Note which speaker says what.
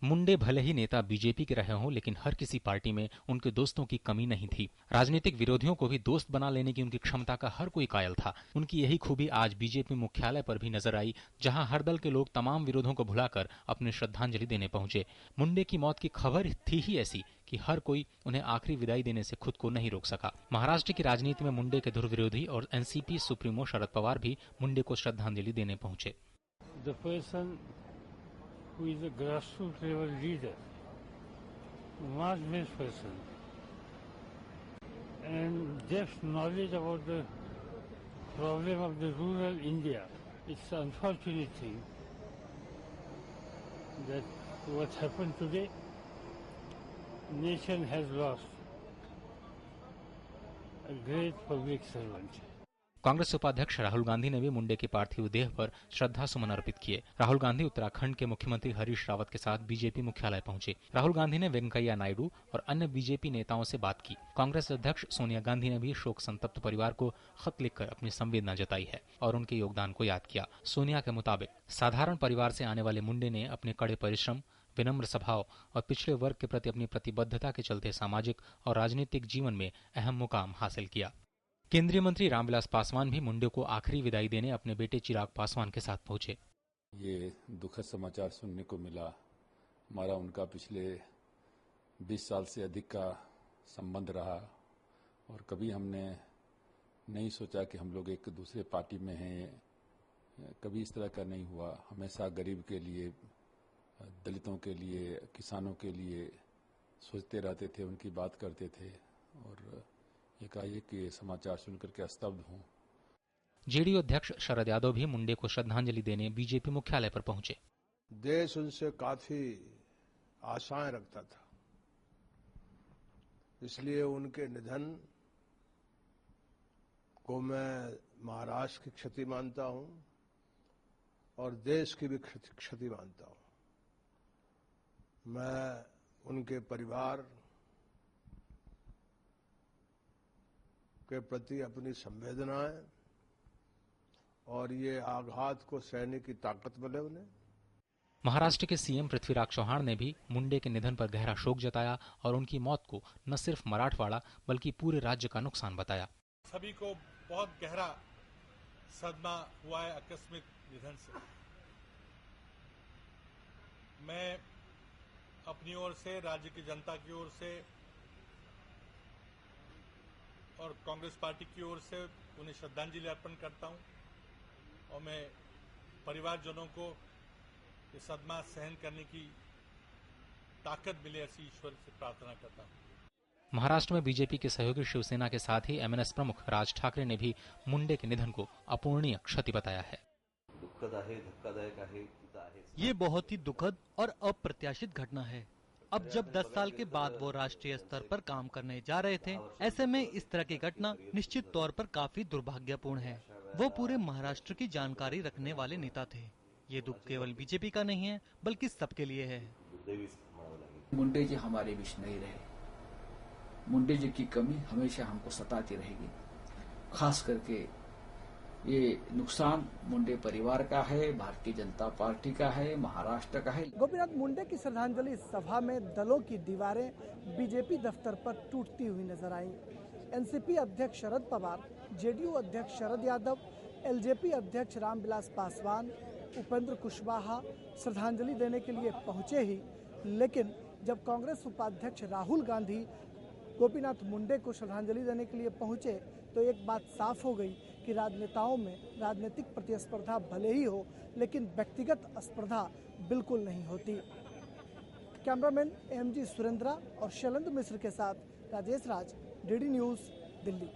Speaker 1: मुंडे भले ही नेता बीजेपी के रहे हों, लेकिन हर किसी पार्टी में उनके दोस्तों की कमी नहीं थी। राजनीतिक विरोधियों को भी दोस्त बना लेने की उनकी क्षमता का हर कोई कायल था। उनकी यही खूबी आज बीजेपी मुख्यालय पर भी नजर आई, जहां हर दल के लोग तमाम विरोधों को भुलाकर अपनी श्रद्धांजलि देने पहुंचे। मुंडे की मौत की खबर थी ही ऐसी कि हर कोई उन्हें आखिरी विदाई देने से खुद को नहीं रोक सका। महाराष्ट्र की राजनीति में मुंडे के ध्रुव विरोधी और एनसीपी सुप्रीमो शरद पवार भी मुंडे को श्रद्धांजलि देने पहुंचे।
Speaker 2: Who is a grassroots level leader, mass-based person, and depth knowledge about the problem of the rural India. It's an unfortunate thing that what happened today, nation has lost a great public servant.
Speaker 1: Congress उपाध्यक्ष राहुल गांधी ने भी मुंडे के पार्थिव देह पर श्रद्धा सुमन अर्पित किए। राहुल गांधी उत्तराखंड के मुख्यमंत्री हरीश रावत के साथ बीजेपी मुख्यालय पहुंचे। राहुल गांधी ने वेंकैया नायडू और अन्य बीजेपी नेताओं से बात की। कांग्रेस अध्यक्ष सोनिया गांधी ने भी शोक संतप्त परिवार को खत लिखकर अपनी संवेदना जताई है और उनके योगदान को याद किया। सोनिया के मुताबिक साधारण परिवार से आने वाले मुंडे ने अपने कड़े परिश्रम, विनम्र स्वभाव और पिछड़े वर्ग के प्रति अपनी प्रतिबद्धता के चलते सामाजिक और राजनीतिक जीवन में अहम मुकाम हासिल किया। केंद्रीय मंत्री रामविलास पासवान भी मुंडे को आखिरी विदाई देने अपने बेटे चिराग पासवान के साथ पहुंचे।
Speaker 3: ये दुखद समाचार सुनने को मिला। हमारा उनका पिछले 20 साल से अधिक का संबंध रहा और कभी हमने नहीं सोचा कि हम लोग एक दूसरे पार्टी में हैं। कभी इस तरह का नहीं हुआ। हमेशा गरीब के लिए, दलितों के लिए, किसानों के लिए सोचते रहते थे, उनकी बात करते थे और एकाएक ये समाचार सुनकर के स्तब्ध हूं।
Speaker 1: जेडीयू अध्यक्ष शरद यादव भी मुंडे को श्रद्धांजलि देने बीजेपी मुख्यालय पर पहुंचे।
Speaker 4: देश उनसे काफी आशाएं रखता था, इसलिए उनके निधन को मैं महाराष्ट्र की क्षति मानता हूं और देश की भी क्षति मानता हूं। मैं उनके परिवार के प्रति अपनी संवेदनाएं और ये आघात को सहने की ताकत मिले उन्हें।
Speaker 1: महाराष्ट्र के सीएम पृथ्वीराज चौहान ने भी मुंडे के निधन पर गहरा शोक जताया और उनकी मौत को न सिर्फ मराठवाड़ा बल्कि पूरे राज्य का नुकसान बताया।
Speaker 5: सभी को बहुत गहरा सदमा हुआ है आकस्मिक निधन से। मैं अपनी ओर से, राज्य की जनता की ओर से और कांग्रेस पार्टी की ओर से उन्हें श्रद्धांजलि अर्पण करता हूं और मैं परिवारजनों को ये सदमा सहन करने की ताकत मिले ऐसी ईश्वर से प्रार्थना करता हूं।
Speaker 1: महाराष्ट्र में बीजेपी के सहयोगी शिवसेना के साथ ही एमएनएस प्रमुख राज ठाकरे ने भी मुंडे के निधन को अपूरणीय क्षति बताया है।
Speaker 6: ये बहुत ही दुखद और अप्रत्याशित घटना है। अब जब 10 साल के बाद वो राष्ट्रीय स्तर पर काम करने जा रहे थे, ऐसे में इस तरह की घटना निश्चित तौर पर काफी दुर्भाग्यपूर्ण है। वो पूरे महाराष्ट्र की जानकारी रखने वाले नेता थे। ये दुख केवल बीजेपी का नहीं है बल्कि सबके लिए है।
Speaker 7: मुंडे जी हमारे बीच नहीं रहे। मुंडे जी की कमी हमेशा हमको सताती रहेगी। खास करके ये नुकसान मुंडे परिवार का है, भारतीय जनता पार्टी का है, महाराष्ट्र का है।
Speaker 8: गोपीनाथ मुंडे की श्रद्धांजलि सभा में दलों की दीवारें बीजेपी दफ्तर पर टूटती हुई नजर आई। एनसीपी अध्यक्ष शरद पवार, जेडीयू अध्यक्ष शरद यादव, एलजेपी अध्यक्ष रामविलास पासवान, उपेंद्र कुशवाहा श्रद्धांजलि देने के लिए पहुंचे ही, लेकिन जब कांग्रेस उपाध्यक्ष राहुल गांधी गोपीनाथ मुंडे को श्रद्धांजलि देने के लिए पहुंचे तो एक बात साफ हो गई कि राजनेताओं में राजनीतिक प्रतिस्पर्धा भले ही हो, लेकिन व्यक्तिगत स्पर्धा बिल्कुल नहीं होती। कैमरामैन एमजी सुरेंद्रा और शैलेंद्र मिश्र के साथ राजेश राज, डीडी न्यूज़, दिल्ली।